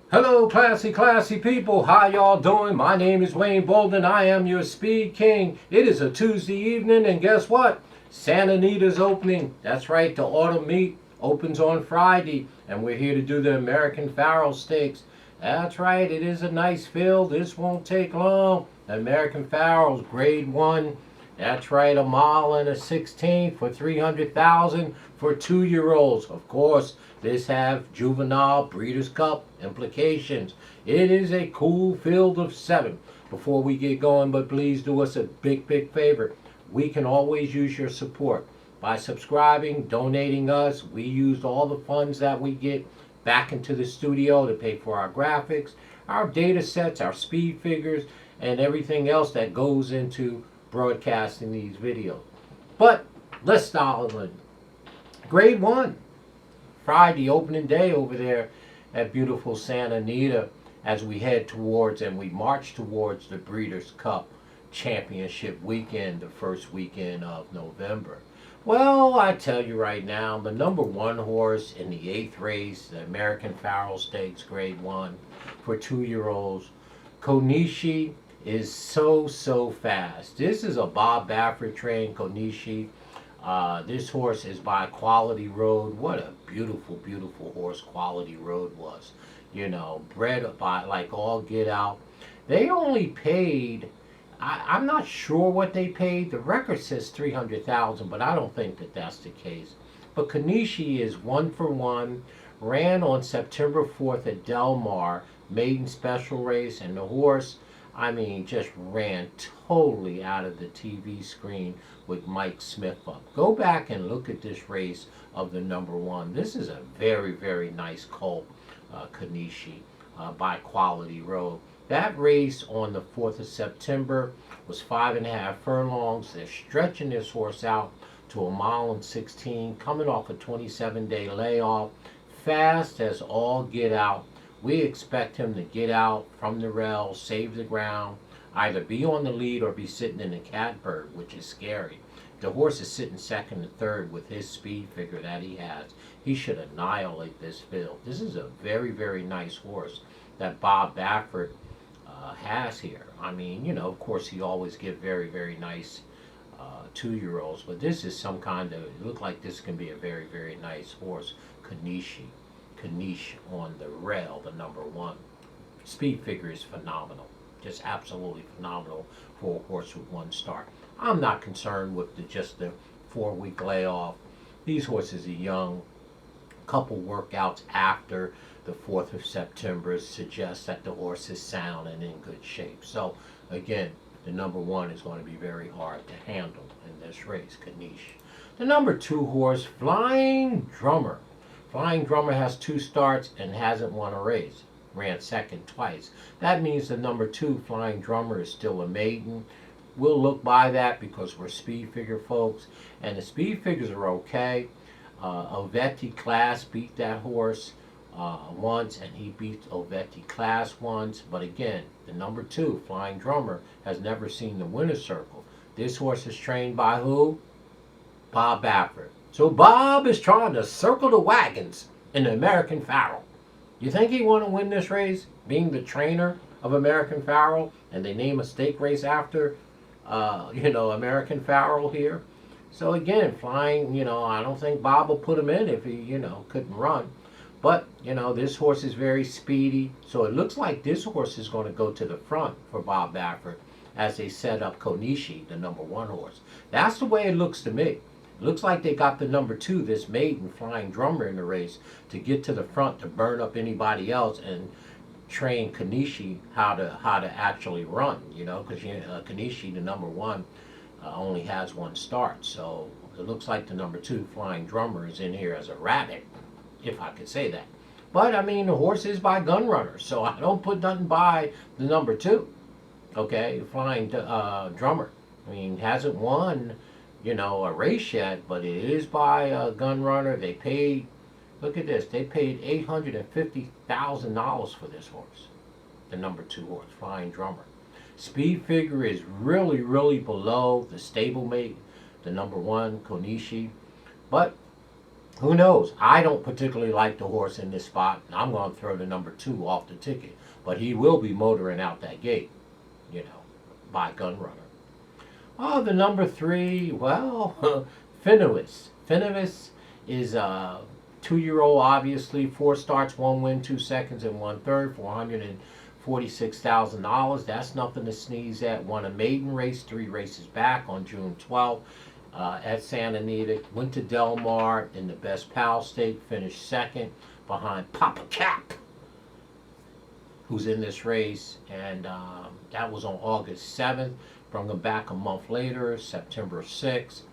Hello, classy people. How y'all doing? My name is Wayne Bolden. I am your Speed King. It is a Tuesday evening, and guess what? Santa Anita's opening. That's right, the autumn meet opens on Friday, and we're here to do the American Pharaoh Stakes. That's right, it is a nice field. This won't take long. The American Pharaoh's grade 1. That's right, a mile and a 16 for 300,000 for 2-year-olds. Of course, this have juvenile Breeders' Cup implications. It is a cool field of 7. Before we get going, but please do us a big favor. We can always use your support by subscribing, donating us. We used all the funds that we get back into the studio to pay for our graphics, our data sets, our speed figures, and everything else that goes into broadcasting these videos. But let's start with grade 1. Friday, opening day over there at beautiful Santa Anita as we head towards and we march towards the Breeders' Cup Championship weekend, the first weekend of November. Well, I tell you right now, the number 1 horse in the 8th race, the American Pharaoh Stakes grade 1 for 2-year-olds, Corniche, is so fast. This is a Bob Baffert trained Corniche. This horse is by Quality Road. What a beautiful horse Quality Road was. You know, bred by like all get out. They only paid, I'm not sure what they paid. The record says 300,000, but I don't think that that's the case. But Corniche is 1-for-1. Ran on September 4th at Del Mar, maiden special race, and the horse, I mean, just ran totally out of the TV screen with Mike Smith up. Go back and look at this race of the number 1. This is a very nice colt, Corniche, by Quality Road. That race on the 4th of September was 5.5 furlongs. They're stretching this horse out to a mile and 16, coming off a 27-day layoff. Fast as all get out. We expect him to get out from the rail, save the ground, either be on the lead or be sitting in the catbird, which is scary. The horse is sitting second and third with his speed figure that he has. He should annihilate this field. This is a very nice horse that Bob Baffert has here. I mean, you know, of course, he always give very nice 2-year-olds, but this is some kind of, it looked like this can be a very nice horse, Corniche on the rail, the number 1. Speed figure is phenomenal. Just absolutely phenomenal for a horse with 1 start. I'm not concerned with just the 4-week layoff. These horses are young. Couple workouts after the 4th of September suggests that the horse is sound and in good shape. So again, the number 1 is going to be very hard to handle in this race, Corniche. The number 2 horse, Flying Drummer. Flying Drummer has 2 starts and hasn't won a race. Ran second twice. That means the number 2, Flying Drummer, is still a maiden. We'll look by that because we're speed figure folks. And the speed figures are okay. Ovita Class beat that horse once, and he beat Ovita Class once. But again, the number 2, Flying Drummer, has never seen the winner's circle. This horse is trained by who? Bob Baffert. So Bob is trying to circle the wagons in the American Pharaoh. You think he want to win this race, being the trainer of American Pharaoh, and they name a stake race after, American Pharaoh here? So again, Flying, I don't think Bob will put him in if he, couldn't run. But, this horse is very speedy. So it looks like this horse is going to go to the front for Bob Baffert as they set up Corniche, the number 1 horse. That's the way it looks to me. Looks like they got the number 2, this maiden Flying Drummer, in the race to get to the front to burn up anybody else and train Corniche how to actually run, because Corniche, the number 1, only has 1 start. So it looks like the number 2, Flying Drummer, is in here as a rabbit, if I could say that. But I mean, the horse is by Gun Runner, so I don't put nothing by the number 2. Okay, Flying Drummer. I mean, hasn't won a race yet, but it is by Gun Runner. They paid, look at this, they paid $850,000 for this horse, the number 2 horse, Flying Drummer. Speed figure is really below the stablemate, the number 1, Corniche. But Who knows? I don't particularly like the horse in this spot. I'm going to throw the number 2 off the ticket. But he will be motoring out that gate, you know, by Gun Runner. Oh, the number 3, well, Phineas. Phineas is a 2-year-old, obviously. 4 starts, 1 win, 2 seconds, and 1/3, $446,000. That's nothing to sneeze at. Won a maiden race 3 races back on June 12th. At Santa Anita, went to Del Mar in the Best Pal Stake, finished second behind Papa Cap, who's in this race, and that was on August 7th. Brought him back a month later, September 6th,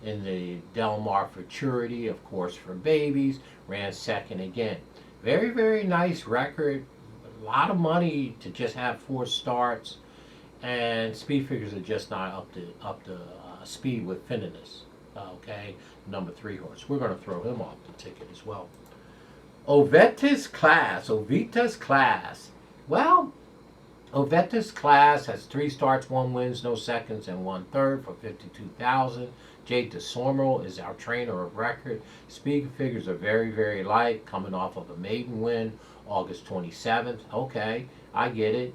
in the Del Mar Futurity, of course, for babies, ran second again. Very, very nice record. A lot of money to just have 4 starts, and speed figures are just not up to speed with Phineas. Okay, number 3 horse. We're going to throw him off the ticket as well. Ovita's class. Well, Ovita's class has 3 starts, 1 wins, no seconds, and 1/3 for $52,000. Jay DeSormo is our trainer of record. Speed figures are very, very light, coming off of a maiden win, August 27th. Okay, I get it.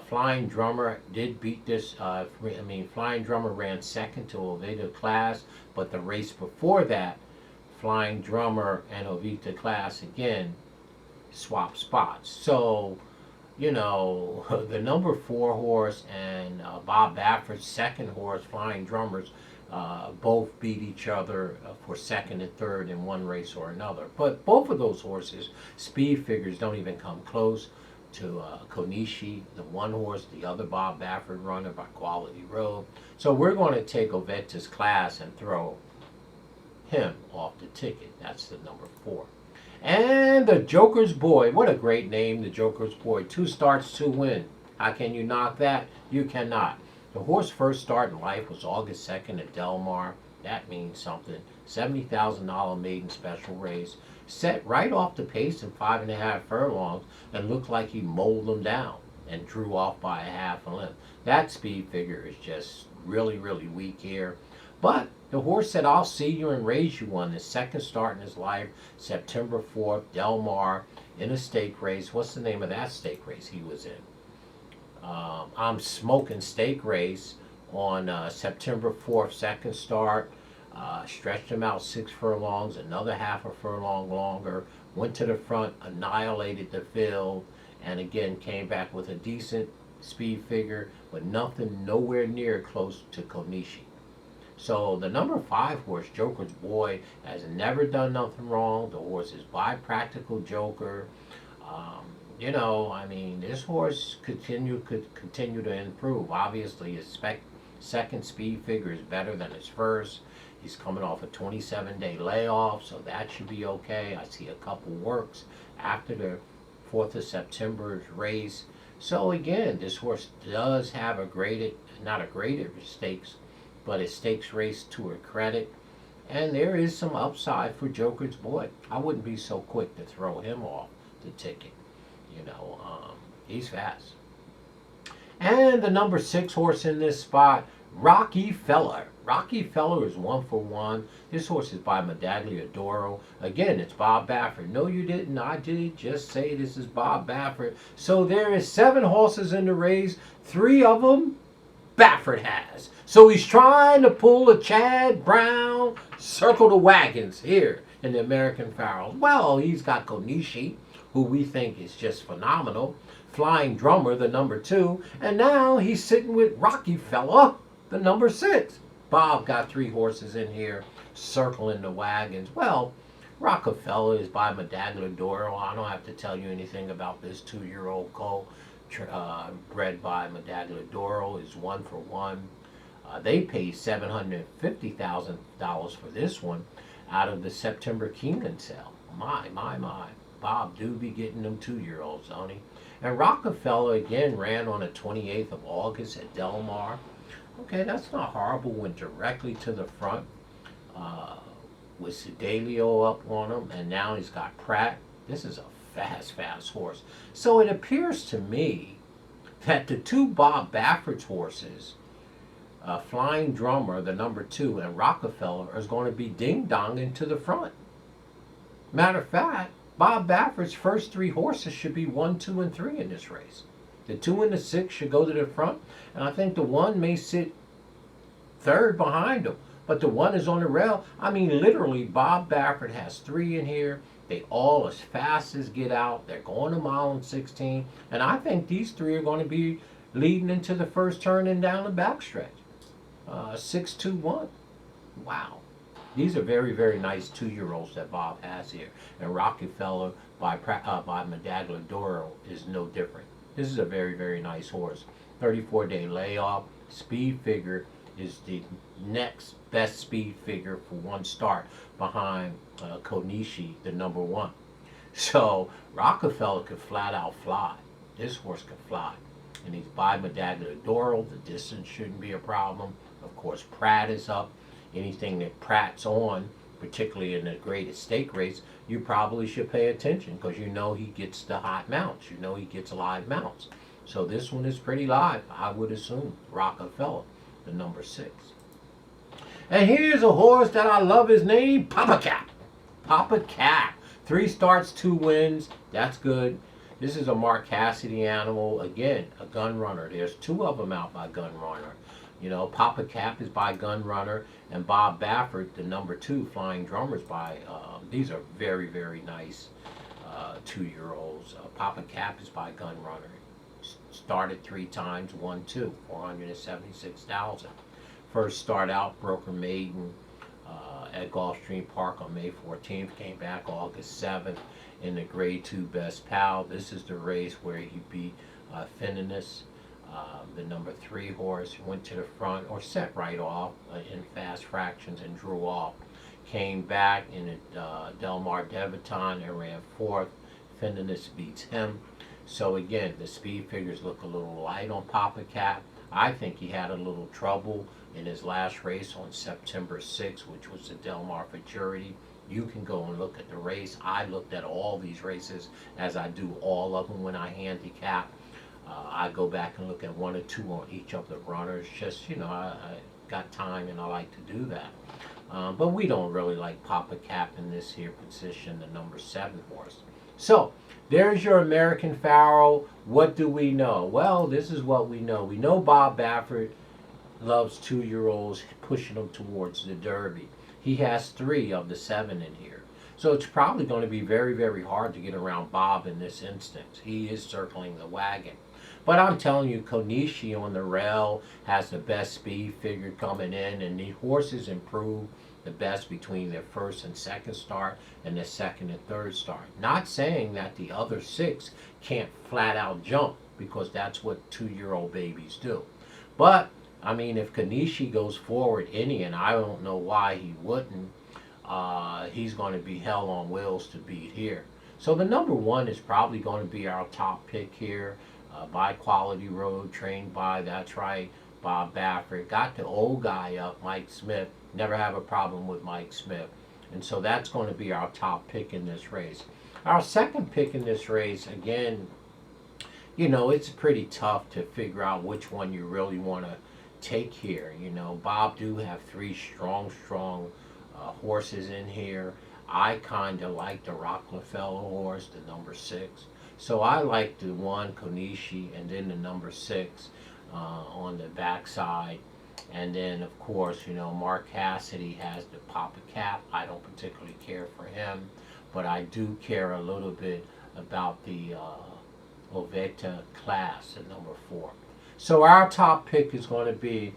Flying Drummer did beat this. Flying Drummer ran second to Ovita class, but the race before that, Flying Drummer and Ovita class again swap spots. So, you know, the number 4 horse and Bob Baffert's second horse, Flying Drummers, both beat each other for second and third in one race or another. But both of those horses, speed figures don't even come close to Corniche, the 1 horse, the other Bob Baffert runner by Quality Road. So we're going to take Ovita's class and throw him off the ticket. That's the number 4. And the Joker's Boy. What a great name, the Joker's Boy. 2 starts, 2 wins. How can you knock that? You cannot. The horse first start in life was August 2nd at Del Mar. That means something. $70,000 maiden special race. Set right off the pace in 5.5 furlongs and looked like he mowed them down and drew off by a half a length. That speed figure is just really, really weak here. But the horse said, I'll see you and raise you on his second start in his life, September 4th, Del Mar, in a stake race. What's the name of that stake race he was in? I'm Smoking Stake Race on September 4th, second start. Stretched him out 6 furlongs, another half a furlong longer, went to the front, annihilated the field, and again came back with a decent speed figure, but nothing nowhere near close to Corniche. So the number 5 horse, Joker's Boy, has never done nothing wrong. The horse is by Practical Joker. You know, I mean, this horse could continue to improve. Obviously, his second speed figure is better than his first. He's coming off a 27-day layoff, so that should be okay. I see a couple works after the 4th of September's race. So again, this horse does have not a graded stakes, but a stakes race to her credit. And there is some upside for Joker's Boy. I wouldn't be so quick to throw him off the ticket. You know, he's fast. And the number 6 horse in this spot, Rockefeller. Rockefeller is 1 for 1. This horse is by Medaglia d'Oro. Again, it's Bob Baffert. No, you didn't. I did just say this is Bob Baffert. So there is 7 horses in the race. 3 of them Baffert has. So he's trying to pull a Chad Brown, circle the wagons here in the American Pharaoh. Well, he's got Corniche, who we think is just phenomenal. Flying Drummer, the number 2. And now he's sitting with Rockefeller, the number 6. Bob got 3 horses in here circling the wagons. Well, Rockefeller is by Medaglia d'Oro. I don't have to tell you anything about this 2-year-old colt bred by Medaglia d'Oro. Is 1 for 1. They paid $750,000 for this one out of the September Keeneland sale. My. Bob do be getting them 2-year-olds, don't he? And Rockefeller again ran on the 28th of August at Del Mar. Okay, that's not horrible. Went directly to the front with Sedelio up on him, and now he's got Pratt. This is a fast horse. So it appears to me that the 2 Bob Baffert's horses, Flying Drummer, the number 2, and Rockefeller, is going to be ding-donging to the front. Matter of fact, Bob Baffert's first 3 horses should be 1, 2, and 3 in this race. The 2 and the 6 should go to the front, and I think the 1 may sit third behind him. But the 1 is on the rail. I mean, literally, Bob Baffert has 3 in here. They all as fast as get out. They're going a mile and 16. And I think these 3 are going to be leading into the first turn and down the backstretch. 6, 2, 1. Wow. These are very, very nice 2-year-olds that Bob has here. And Rockefeller by Medaglia Doro is no different. This is a very, very nice horse. 34-day layoff. Speed figure is the next best speed figure for 1 start behind Corniche, the number 1. So Rockefeller could flat out fly. This horse could fly. And he's by Medaglia Doro. The distance shouldn't be a problem. Of course, Pratt is up. Anything that Pratt's on, particularly in the greatest stake race, you probably should pay attention because you know he gets the hot mounts. You know he gets live mounts. So this one is pretty live, I would assume. Rockefeller, the number 6. And here's a horse that I love his name, Papa Cap. Papa Cap. 3 starts, 2 wins. That's good. This is a Mark Cassidy animal. Again, a gun runner. There's 2 of them out by gun runner. You know, Papa Cap is by gun runner, and Bob Baffert, the number 2, Flying Drummers by, these are very, very nice 2-year-olds. Papa Cap is by gun runner. Started 3 times, won 2, 476,000. First start out, Broker Maiden at Gulfstream Park on May 14th. Came back August 7th in the Grade 2 Best Pal. This is the race where he beat Finninus, the number 3 horse. Went to the front, or set right off in fast fractions and drew off. Came back in Del Mar Debutant and ran 4th. Finninus beats him. So again, the speed figures look a little light on Papa Cap. I think he had a little trouble in his last race on September 6th, which was the Del Mar Futurity. You can go and look at the race. I looked at all these races, as I do all of them when I handicap. I go back and look at 1 or 2 on each of the runners. Just, you know, I got time and I like to do that. But we don't really like Papa Cap in this here position, the number 7 horse. So, there's your American Pharaoh. What do we know? Well, this is what we know. We know Bob Baffert loves 2-year-olds, pushing them towards the Derby. He has 3 of the 7 in here. So it's probably going to be very, very hard to get around Bob in this instance. He is circling the wagon. But I'm telling you, Corniche on the rail has the best speed figure coming in, and the horses improve the best between their first and second start and their second and third start. Not saying that the other 6 can't flat out jump, because that's what 2-year-old babies do. But, I mean, if Corniche goes forward any, and I don't know why he wouldn't, he's going to be hell on wheels to beat here. So the number 1 is probably going to be our top pick here. By Quality Road, trained by, that's right, Bob Baffert. Got the old guy up, Mike Smith. Never have a problem with Mike Smith. And so that's going to be our top pick in this race. Our second pick in this race, again, you know, it's pretty tough to figure out which one you really want to take here. You know, Bob do have 3 strong horses in here. I kind of like the Rockefeller horse, the number 6. So I like the 1, Corniche, and then the number 6 on the backside. And then, of course, you know, Mark Cassidy has the Papa Cap. I don't particularly care for him, but I do care a little bit about the Ovita class at number 4. So our top pick is going to be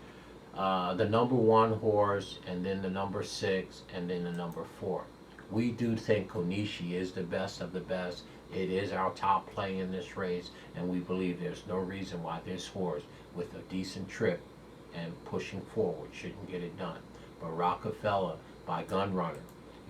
the number 1 horse, and then the number 6, and then the number 4. We do think Corniche is the best of the best. It is our top play in this race, and we believe there's no reason why this horse, with a decent trip and pushing forward, shouldn't get it done. But Rockefeller by Gun Runner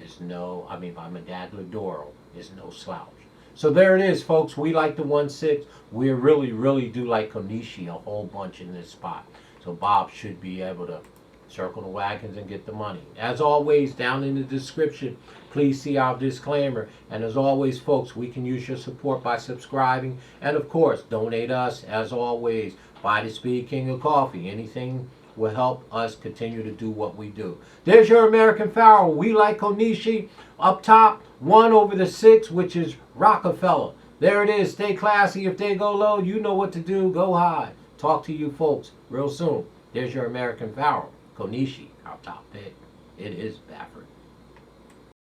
is by Medaglia Doro is no slouch. So there it is, folks. We like the 1-6. We really, really do like Corniche a whole bunch in this spot. So Bob should be able to circle the wagons and get the money. As always, down in the description, please see our disclaimer. And as always, folks, we can use your support by subscribing. And of course, donate us, as always, buy the Speed King of Coffee. Anything will help us continue to do what we do. There's your American Pharaoh. We like Corniche. Up top, 1 over the 6, which is Rockefeller. There it is. Stay classy. If they go low, you know what to do. Go high. Talk to you folks real soon. There's your American Pharaoh. Corniche, our top pick. It is Baffert.